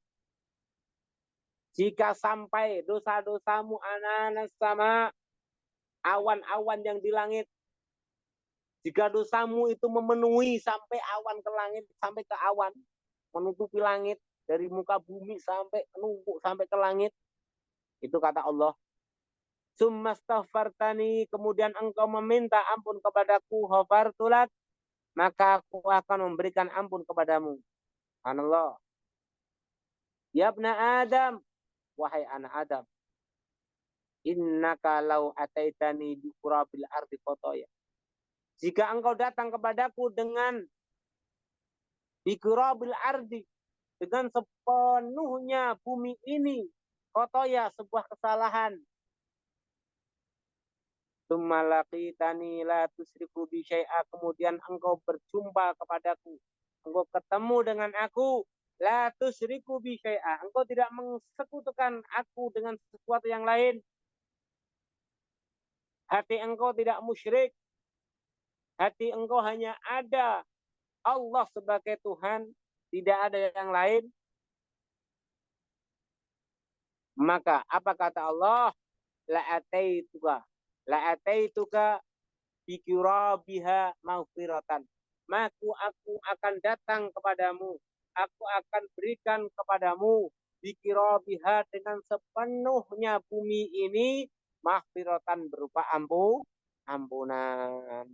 Jika sampai dosa-dosamu ananas sama, awan-awan yang di langit. Jika dosamu itu memenuhi sampai awan ke langit, sampai ke awan, menutupi langit dari muka bumi sampai menumpuk sampai ke langit, itu kata Allah. Summastaghfartani, kemudian engkau meminta ampun kepadaku, ghafartulak, maka aku akan memberikan ampun kepadamu. Subhanallah. Ya bna Adam, wahai anak Adam, innaka law ataitani bi qurabil ardi khotoya. Jika engkau datang kepadaku dengan bikurabil ardi, dengan sepenuhnya bumi ini, khotoya, sebuah kesalahan. Tsumalaqitani la tusriku bi syai'a, kemudian engkau berjumpa kepadaku, engkau ketemu dengan aku, la tusriku bi syai'a, engkau tidak mensekutukan aku dengan sesuatu yang lain. Hati engkau tidak musyrik, hati engkau hanya ada Allah sebagai Tuhan, tidak ada yang lain. Maka apa kata Allah? La ataituka bikurabiha maghfiratan. Maka aku akan datang kepadamu, aku akan berikan kepadamu bikurabiha, dengan sepenuhnya bumi ini, maghfiratan, berupa ampunan.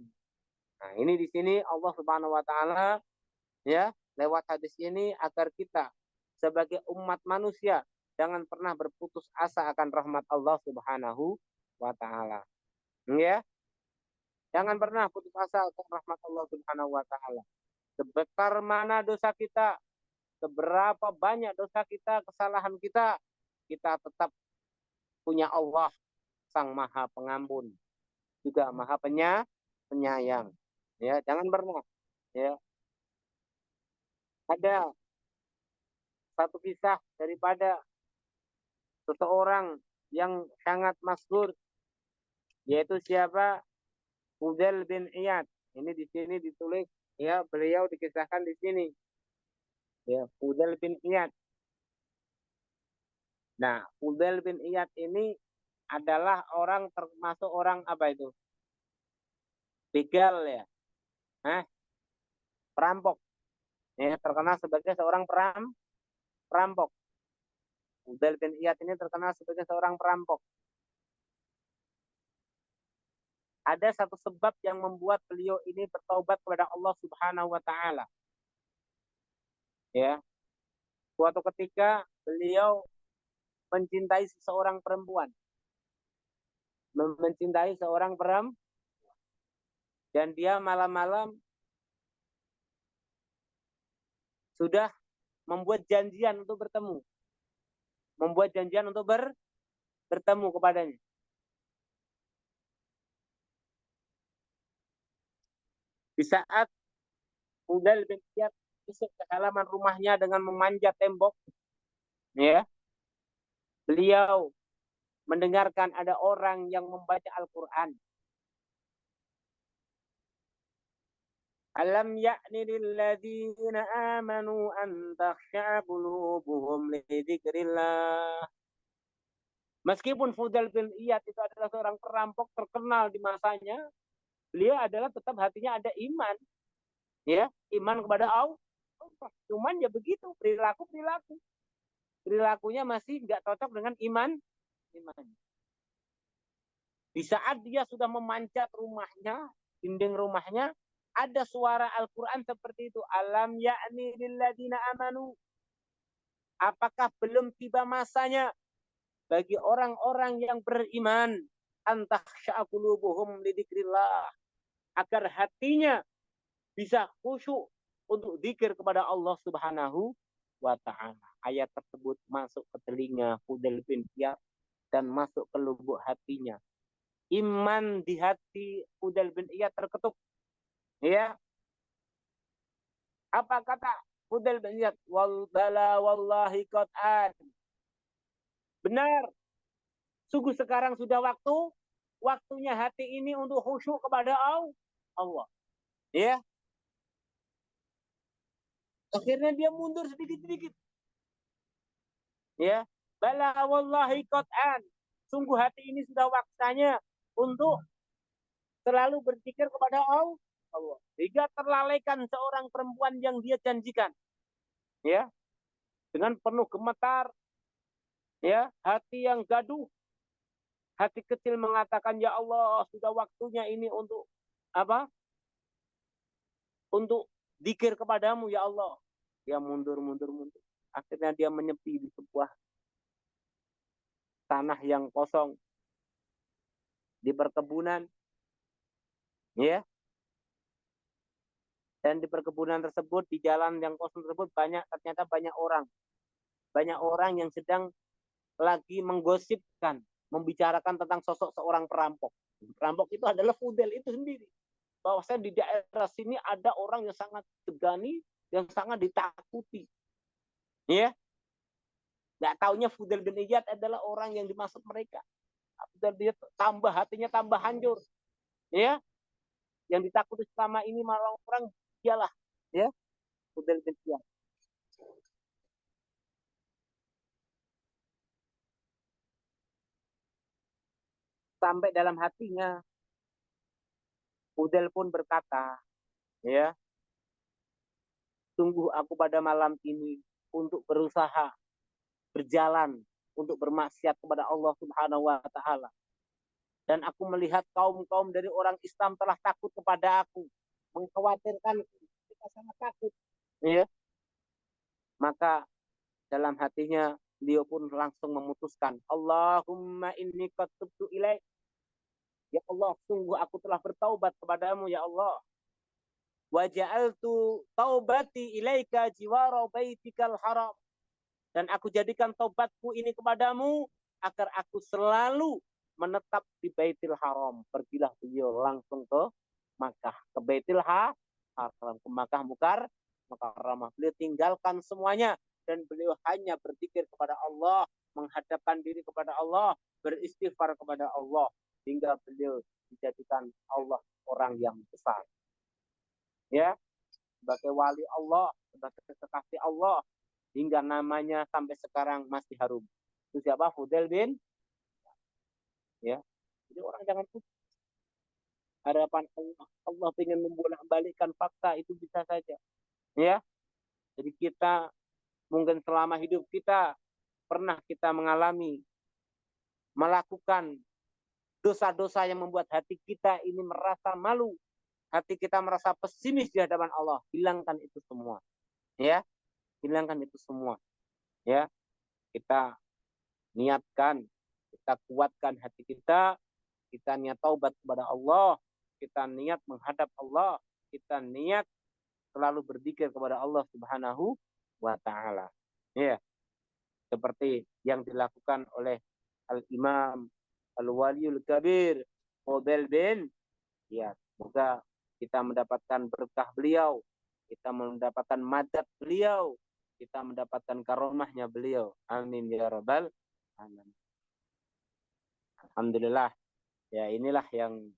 Nah, ini di sini Allah Subhanahu wa taala, ya, lewat hadis ini agar kita sebagai umat manusia jangan pernah berputus asa akan rahmat Allah Subhanahu wa taala. Ya, jangan pernah putus asa akan rahmat Allah Subhanahu wa taala. Sebesar mana dosa kita, seberapa banyak dosa kita, kesalahan kita, kita tetap punya Allah Sang Maha Pengampun, juga Maha Penyayang. Ya, jangan pernah. Ya, ada satu kisah daripada seseorang yang sangat masyhur, yaitu siapa? Fudail bin Iyad. Ini di sini ditulis, ya, beliau dikisahkan di sini. Ya, Fudail bin Iyad. Nah, Fudail bin Iyad ini adalah orang, termasuk orang apa itu? Begal, ya. Hah? Perampok. Ya, terkenal sebagai seorang perampok. Fudail bin Iyad ini terkenal sebagai seorang perampok. Ada satu sebab yang membuat beliau ini bertaubat kepada Allah Subhanahu wa taala. Ya. Suatu ketika beliau mencintai seorang perempuan. Mencintai seorang perempuan, dan dia malam-malam sudah membuat janjian untuk bertemu. Membuat janjian untuk bertemu kepadanya. Di saat Fudail bin Iyad masuk ke halaman rumahnya dengan memanjat tembok, ya, beliau mendengarkan ada orang yang membaca Al-Quran. Alam ya'ni lilladzina amanu an takhsha'a qulubuhum li dzikrillah. Meskipun Fudail bin Iyad itu adalah seorang perampok terkenal di masanya, beliau adalah tetap hatinya ada iman, ya, iman kepada Allah. Cuman ya begitu, perilakunya masih nggak cocok dengan iman. Di saat dia sudah memanjat rumahnya, dinding rumahnya, ada suara Al-Quran seperti itu. Alam ya'ni lilladzina amanu. Apakah belum tiba masanya bagi orang-orang yang beriman, antah sya'akulubuhum lidikrillah, agar hatinya bisa khusyuk untuk dzikir kepada Allah Subhanahu wa ta'ala. Ayat tersebut masuk ke telinga Fudail bin Iyad dan masuk ke lubuk hatinya. Iman di hati Fudail bin Iyad terketuk. Ya. Apa kata Fudail bin Iyad? Bala wallahi qat'an. Benar. Sungguh sekarang sudah waktunya hati ini untuk khusyuk kepada Allah. Ya. Akhirnya dia mundur sedikit-sedikit. Ya. Bala wallahi qat'an. Sungguh hati ini sudah waktunya untuk selalu berzikir kepada Allah. Hingga terlalaikan seorang perempuan yang dia janjikan. Ya. Dengan penuh gemetar, ya, hati yang gaduh, hati kecil mengatakan, ya Allah, sudah waktunya ini untuk apa? Untuk dzikir kepadamu, ya Allah. Dia mundur. Akhirnya dia menyepi di sebuah tanah yang kosong di perkebunan, ya. Dan di perkebunan tersebut, di jalan yang kosong tersebut ternyata banyak orang yang sedang lagi menggosipkan, membicarakan tentang sosok seorang perampok. Perampok itu adalah Fudail itu sendiri. Bahwasanya di daerah sini ada orang yang sangat tegani, yang sangat ditakuti. Ya. Nggak taunya Fudail bin Iyad adalah orang yang dimaksud mereka. Dan dia hatinya tambah hancur. Ya. Yang ditakuti selama ini malah orang dialah, ya, Fudail bin Iyad. Sampai dalam hatinya Fudail pun berkata, ya, sungguh aku pada malam ini untuk berusaha berjalan untuk bermaksiat kepada Allah Subhanahu wa taala. Dan aku melihat kaum-kaum dari orang Islam telah takut kepada aku, mengkhawatirkan, kita sangat takut. Ya. Maka dalam hatinya beliau pun langsung memutuskan, Allahumma inni qad tubtu ilaik. Ya Allah, sungguh aku telah bertaubat kepadamu, ya Allah. wa ja'altu taubati ilaika jiwara baitikal haram. Dan aku jadikan taubatku ini kepadamu agar aku selalu menetap di Baitul Haram. Pergilah beliau langsung ke Makkah, ke Baitul Haram, ke Makkah Mukarramah. Beliau tinggalkan semuanya dan beliau hanya berzikir kepada Allah, menghadapkan diri kepada Allah, beristighfar kepada Allah hingga beliau dijadikan Allah orang yang besar. Ya, sebagai wali Allah, sebagai kekasih Allah, hingga namanya sampai sekarang masih harum. Itu siapa? Fudail bin. Ya, jadi orang jangan putus harapan Allah. Allah ingin membolak-balikkan fakta, itu bisa saja. Ya, jadi kita mungkin selama hidup kita pernah kita mengalami melakukan dosa-dosa yang membuat hati kita ini merasa malu, hati kita merasa pesimis di hadapan Allah. Hilangkan itu semua. Ya, hilangkan itu semua. Ya, kita niatkan, kita kuatkan hati kita niat taubat kepada Allah, kita niat menghadap Allah, kita niat selalu berzikir kepada Allah Subhanahu wa taala. Ya, seperti yang dilakukan oleh Al-Imam Al-Waliyul Kabir Fudail bin. Ya, semoga kita mendapatkan berkah beliau, kita mendapatkan madad beliau, kita mendapatkan karomahnya beliau. Amin ya rabbal alamin. Alhamdulillah. Ya, inilah yang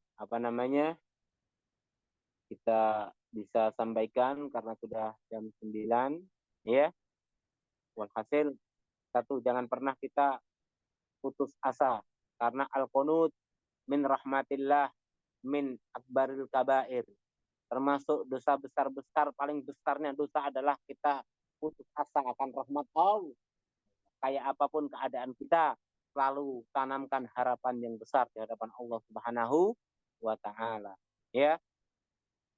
kita bisa sampaikan karena sudah jam 9. Ya. Walhasil, satu, jangan pernah kita putus asa karena al-qunut min rahmatillah min akbaril kabair. Termasuk dosa besar-besar, paling besarnya dosa adalah kita putus asa akan rahmat Allah. Kayak apapun keadaan kita, selalu tanamkan harapan yang besar di hadapan Allah Subhanahu wa taala. Ya.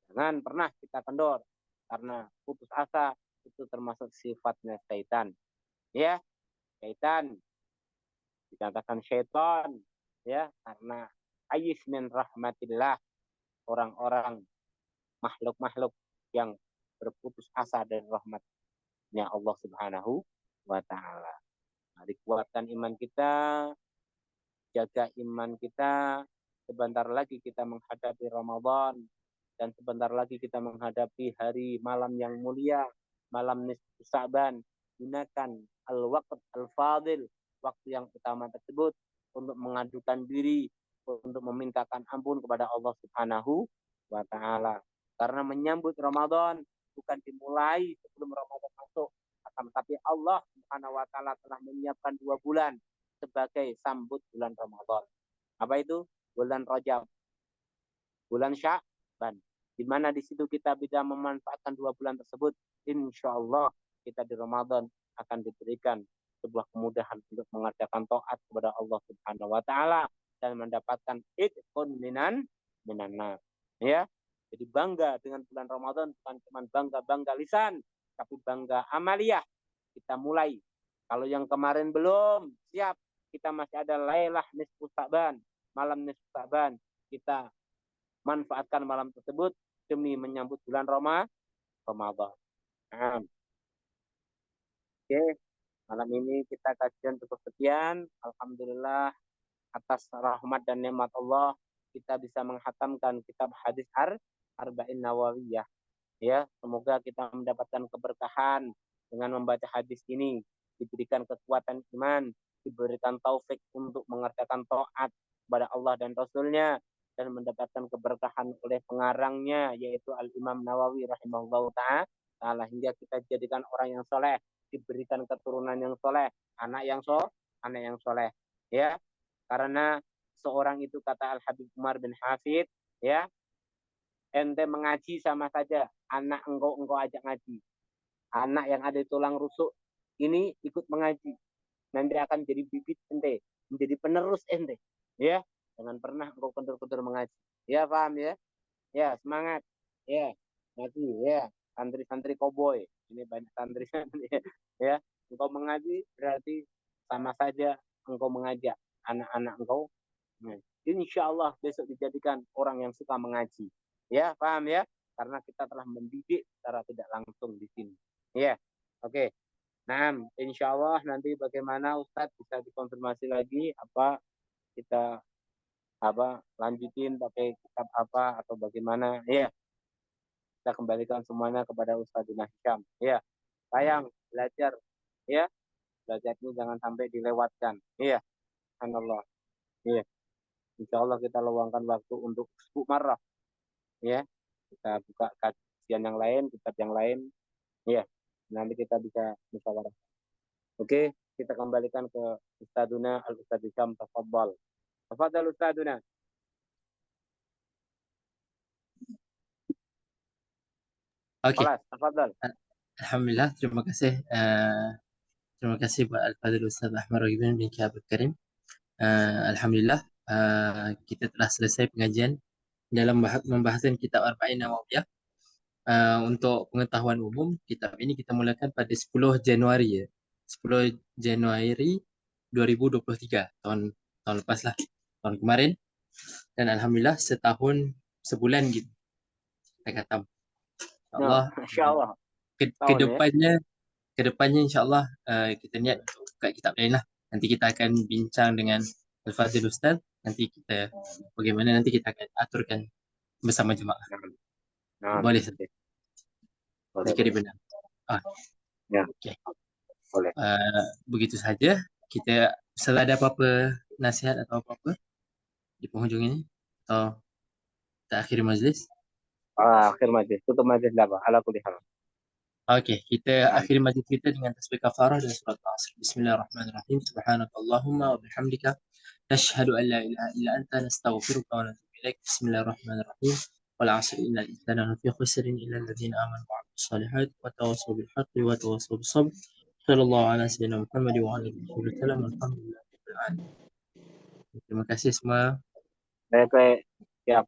Jangan pernah kita kendor karena putus asa itu termasuk sifatnya syaitan. Ya, syaitan dikatakan syaitan ya karena ayis min rahmatillah, orang-orang makhluk-makhluk yang berputus asa dari rahmatnya Allah Subhanahu wa taala. Mari kuatkan iman kita, jaga iman kita. Sebentar lagi kita menghadapi Ramadan dan sebentar lagi kita menghadapi hari malam yang mulia, malam nisfu Sa'ban. Gunakan al-waqt al-fadil, waktu yang utama tersebut untuk mengadukan diri, untuk memintakan ampun kepada Allah Subhanahu wa taala. Karena menyambut Ramadan bukan dimulai sebelum Ramadan masuk, akan tetapi Allah Subhanahu wa taala telah menyiapkan 2 bulan sebagai sambut bulan Ramadan. Apa itu? Bulan Rajab, bulan Sya'ban, di mana di situ kita bisa memanfaatkan 2 bulan tersebut. Insya Allah kita di Ramadan akan diberikan sebuah kemudahan untuk mengerjakan taat kepada Allah Subhanahu wa taala dan mendapatkan itqun minan nar. Ya. Jadi bangga dengan bulan Ramadan, bukan cuma bangga lisan, tapi bangga amaliyah. Kita mulai. Kalau yang kemarin belum siap, kita masih ada Lailah Nisfu Sa'ban, malam Nisfu Sa'ban. Kita manfaatkan malam tersebut demi menyambut bulan Ramadan. Oke, malam ini kita kajian cukup sekian. Alhamdulillah atas rahmat dan nikmat Allah kita bisa menghatamkan kitab hadis Arba'in Nawawiyah. Ya, semoga kita mendapatkan keberkahan dengan membaca hadis ini, diberikan kekuatan iman, diberikan taufik untuk mengerjakan taat kepada Allah dan Rasulnya, dan mendapatkan keberkahan oleh pengarangnya, yaitu Al-Imam Nawawi rahimahullah ta'ala, hingga kita jadikan orang yang soleh, diberikan keturunan yang soleh, anak yang soleh. Ya, karena seorang itu, kata Al-Habib Umar bin Hafid, ya, ente mengaji sama saja anak engkau ajak ngaji. Anak yang ada tulang rusuk ini ikut mengaji, nanti akan jadi bibit ente, menjadi penerus ente. Ya, jangan pernah engkau kendur-kendur mengaji. Ya, paham ya? Ya, semangat. Ya, ngaji. Ya, santri-santri koboi. Ini banyak santri. Ya, engkau mengaji berarti sama saja engkau mengajak anak-anak engkau. Insya Allah besok dijadikan orang yang suka mengaji. Ya, paham ya? karena kita telah mendidik secara tidak langsung di sini. Ya, oke. Nah, insya Allah nanti bagaimana Ustadz bisa dikonfirmasi lagi apa kita lanjutin pakai kitab apa atau bagaimana. Ya, kita kembalikan semuanya kepada Ustadzuna Hisham. Ya, sayang belajar. Ya, belajar ini jangan sampai dilewatkan. Iya, subhanallah. Iya, insya Allah kita luangkan waktu untuk usbu marah. Ya, kita buka kajian yang lain, kitab yang lain. Iya, nanti kita bisa musyawarah. Oke, kita kembalikan ke Ustadzuna Al-Ustadz Hisham. Tafadhal. Tafadhal Ustadzuna. Oke, Kelas, tafadhal. Alhamdulillah, terima kasih buat Al-Fadhil Ustaz Ahmad Raghibin bin Ka'ab Karim. Alhamdulillah, kita telah selesai pengajian dalam pembahasan kitab Arba'in Nawawiyah. Untuk pengetahuan umum, kitab ini kita mulakan pada 10 Januari 10 Januari 2023, tahun lepas lah, tahun kemarin. Dan alhamdulillah setahun sebulan gitu kita khatam. InsyaAllah Insyaallah. kedepannya insyaAllah kita niat untuk buka kitab lain lah. Nanti kita akan bincang dengan Al-Fadhil Ustaz. Nanti kita bagaimana nanti kita akan aturkan bersama jemaah. Boleh. Jika dibenar. Ya. Okay. Boleh. Begitu saja. Kita ada apa-apa nasihat atau apa-apa di penghujung ini atau kita akhiri majlis? Akhir majlis. Tutup majlis apa? Ala kulli hal. Oke, kita akhiri majlis kita dengan tasbih kafarah dan surat Asr. Bismillahirrahmanirrahim. Subhanakallahumma wa bihamdika nashhadu an la ilaha illa anta nastaghfiruka wa natubu ilaik. Bismillahirrahmanirrahim. Wal 'asri innal insana lafi khusrin illa alladziina aamanu wa 'amilus shalihaat wa tawassaw bil haqqi wa tawassaw bis sabr. Sallallahu ala sayyidina Muhammad wa ala alihi wasallam. Alhamdulillah rabbil alamin. Terima kasih semua. Baik. Siap.